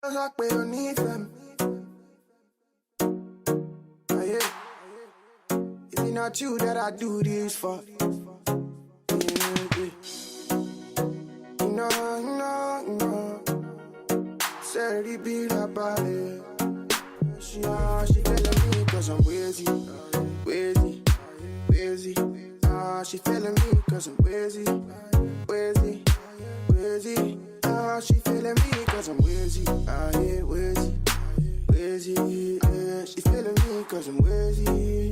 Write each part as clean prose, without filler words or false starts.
It's not you that I do this for. No. Saturday beat her body. She feeling me cause I'm wheezy. She feeling me cause I'm wheezy. She feeling me cause I'm wheezy. She feeling me cause I'm wheezy.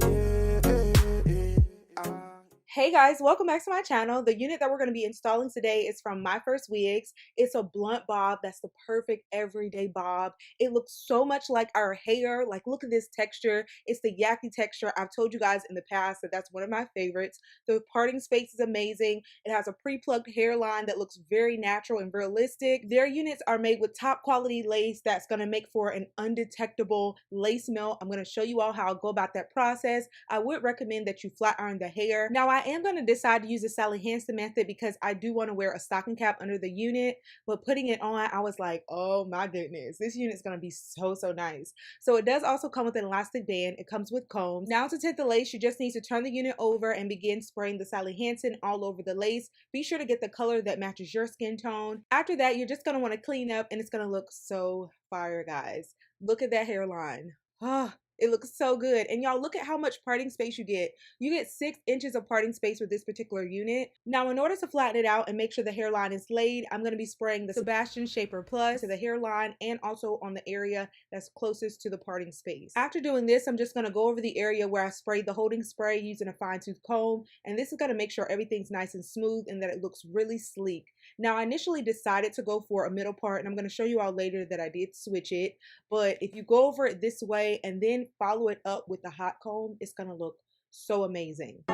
Hey guys, welcome back to my channel. The unit that we're going to be installing today is from MyFirstWigs. It's a blunt bob that's the perfect everyday bob. It looks so much like our hair. Like, look at this texture. It's the Yaki texture. I've told you guys in the past that that's one of my favorites. The parting space is amazing. It has a pre-plucked hairline that looks very natural and realistic. Their units are made with top quality lace that's going to make for an undetectable lace mill. I'm going to show you all how I'll go about that process. I would recommend that you flat iron the hair. Now, I am going to decide to use the Sally Hansen method because I do want to wear a stocking cap under the unit, but putting it on, I was like, oh my goodness, this unit is going to be so nice. So it does also come with an elastic band. It comes with combs. Now to tint the lace, you just need to turn the unit over and begin spraying the Sally Hansen all over the lace. Be sure to get the color that matches your skin tone. After that, you're just going to want to clean up and it's going to look so fire, guys. Look at that hairline. It looks so good. And y'all, look at how much parting space you get. You get 6 inches of parting space with this particular unit. Now, in order to flatten it out and make sure the hairline is laid, I'm going to be spraying the Sebastian Shaper Plus to the hairline and also on the area that's closest to the parting space. After doing this, I'm just going to go over the area where I sprayed the holding spray using a fine tooth comb. And this is going to make sure everything's nice and smooth and that it looks really sleek. Now, I initially decided to go for a middle part, and I'm going to show you all later that I did switch it. But if you go over it this way and then follow it up with the hot comb, it's going to look so amazing.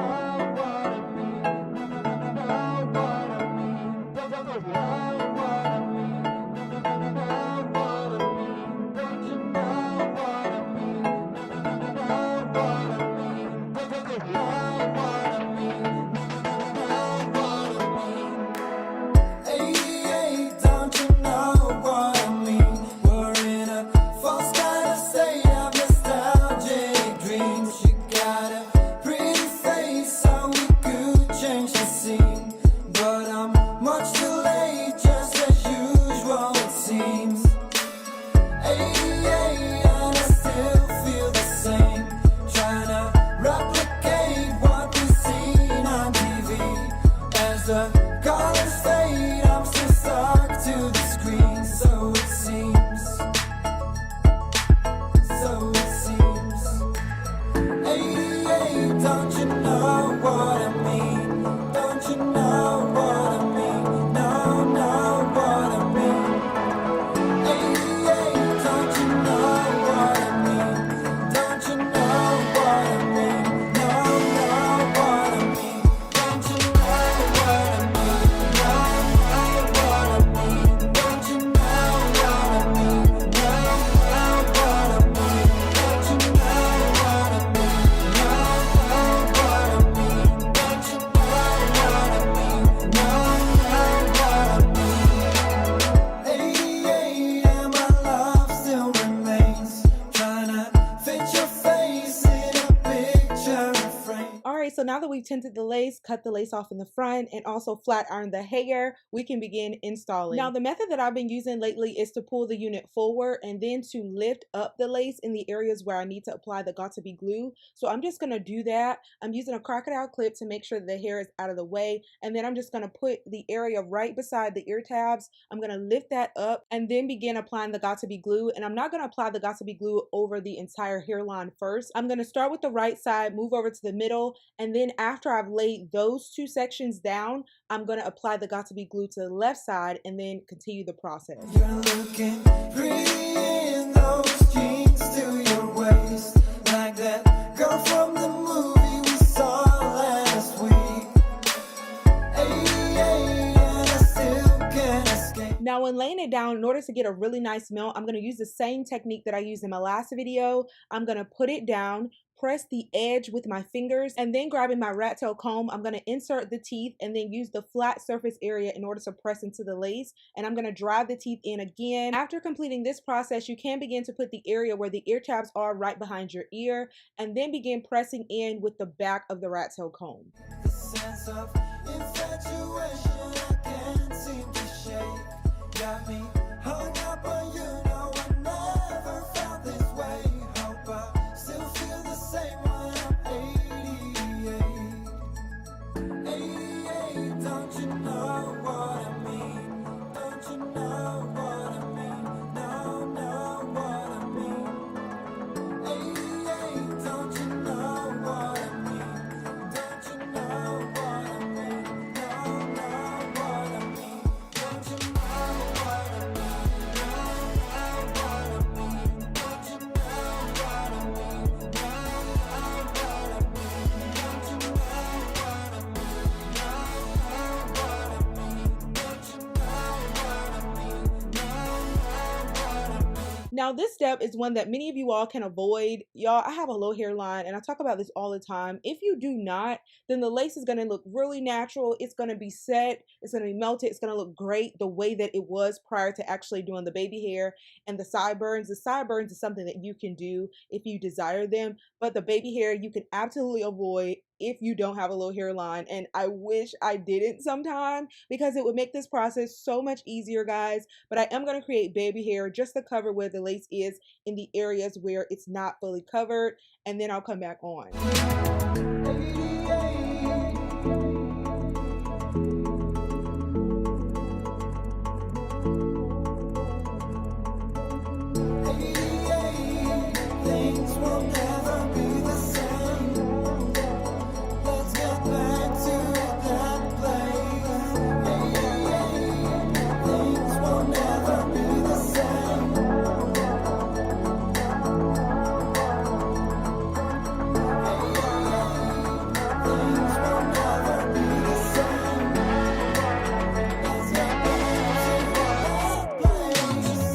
So now that we've tinted the lace, cut the lace off in the front, and also flat iron the hair, we can begin installing. Now, the method that I've been using lately is to pull the unit forward and then to lift up the lace in the areas where I need to apply the got-to-be glue. So I'm just going to do that. I'm using a crocodile clip to make sure that the hair is out of the way, and then I'm just going to put the area right beside the ear tabs. I'm going to lift that up and then begin applying the got-to-be glue, and I'm not going to apply the got-to-be glue over the entire hairline first. I'm going to start with the right side, move over to the middle, and then after I've laid those 2 sections down, I'm going to apply the got-to-be glue to the left side and then continue the process. You're looking pretty in those jeans to your waist, like that girl from the movie we saw last week. And I still can't escape. Now, when laying it down, in order to get a really nice melt, I'm going to use the same technique that I used in my last video. I'm going to put it down, press the edge with my fingers, and then grabbing my rat tail comb, I'm going to insert the teeth and then use the flat surface area in order to press into the lace, and I'm going to drive the teeth in again. After completing this process, you can begin to put the area where the ear tabs are right behind your ear, and then begin pressing in with the back of the rat tail comb. The sense of infatuation I can't seem to shake. Got me hung up on you, no, I never felt this way. Hope I still feel the same when I'm 88. 88, don't you know what I mean? Don't you know what I mean? No, know what I mean. 88, don't you know what I mean? Don't you know what I mean? No, know what I mean. Don't you know what I mean? Know what I mean. Don't you know what I mean? Know what I mean. Don't you know what I mean? Know what I mean. Don't you know what I mean? Know what I mean. Now, this step is one that many of you all can avoid. Y'all, I have a low hairline and I talk about this all the time. If you do not, then the lace is going to look really natural. It's going to be set. It's going to be melted. It's going to look great the way that it was prior to actually doing the baby hair and the sideburns. The sideburns is something that you can do if you desire them, but the baby hair you can absolutely avoid if you don't have a low hairline, and I wish I didn't sometime because it would make this process so much easier, guys. But I am going to create baby hair just to cover where the lace is in the areas where it's not fully covered, and then I'll come back on. 88, things will never be the same. Let's get back to that place. 88, things will never be the same. 88, things will never be the same. Let's get back to that place.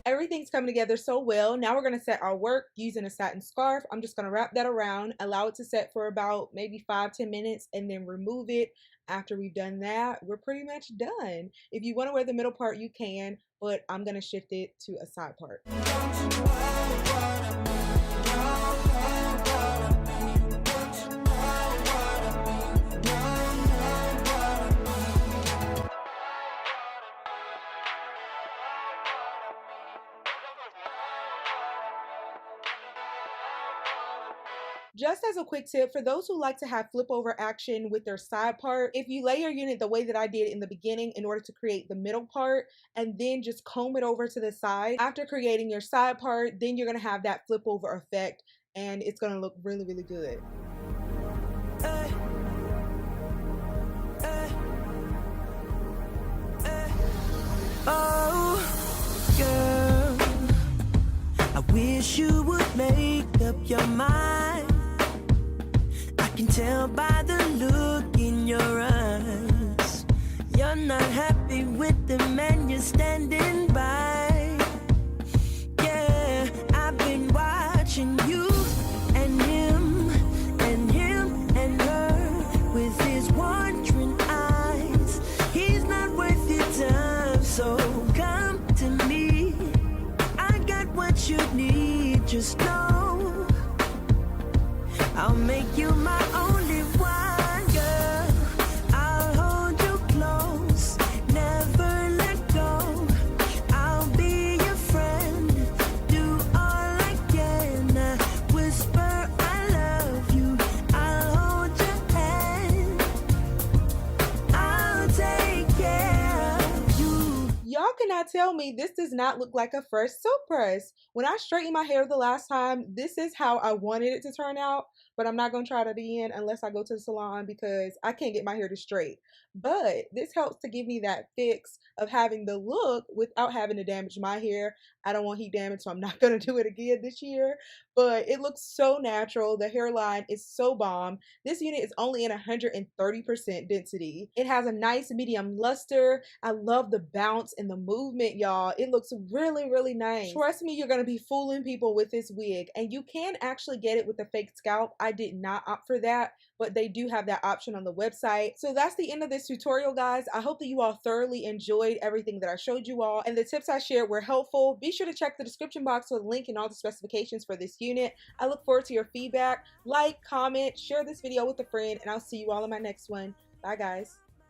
Everything's coming together so well. Now we're going to set our work using a satin scarf. I'm just going to wrap that around, allow it to set for about maybe 5-10 minutes, and then remove it. After we've done that, we're pretty much done. If you want to wear the middle part, you can, but I'm going to shift it to a side part. Just as a quick tip, for those who like to have flip over action with their side part, if you lay your unit the way that I did in the beginning in order to create the middle part and then just comb it over to the side, after creating your side part, then you're going to have that flip over effect and it's going to look really, really good. Oh, girl, I wish you would make up your mind. I can tell by the look in your eyes, you're not happy with the man you're standing by. Yeah, I've been watching you and him and him and her with his wandering eyes. He's not worth your time, so come to me. I got what you need, just know I'll make you my only one, girl. I'll hold you close, never let go. I'll be your friend, do all I can. Whisper I love you, I'll hold your hand, I'll take care of you. Y'all cannot tell me this does not look like a fresh silk press. When I straightened my hair the last time, this is how I wanted it to turn out, but I'm not going to try that again unless I go to the salon because I can't get my hair to straight. But this helps to give me that fix of having the look without having to damage my hair. I don't want heat damage, so I'm not going to do it again this year. But it looks so natural. The hairline is so bomb. This unit is only in 130% density. It has a nice medium luster. I love the bounce and the movement, y'all. It looks really, really nice. Trust me, you're going to be fooling people with this wig. And you can actually get it with a fake scalp. I did not opt for that, but they do have that option on the website. So that's the end of this tutorial, guys. I hope that you all thoroughly enjoyed everything that I showed you all and the tips I shared were helpful. Be sure to check the description box for the link and all the specifications for this unit. I look forward to your feedback. Like, comment, share this video with a friend, and I'll see you all in my next one. Bye, guys.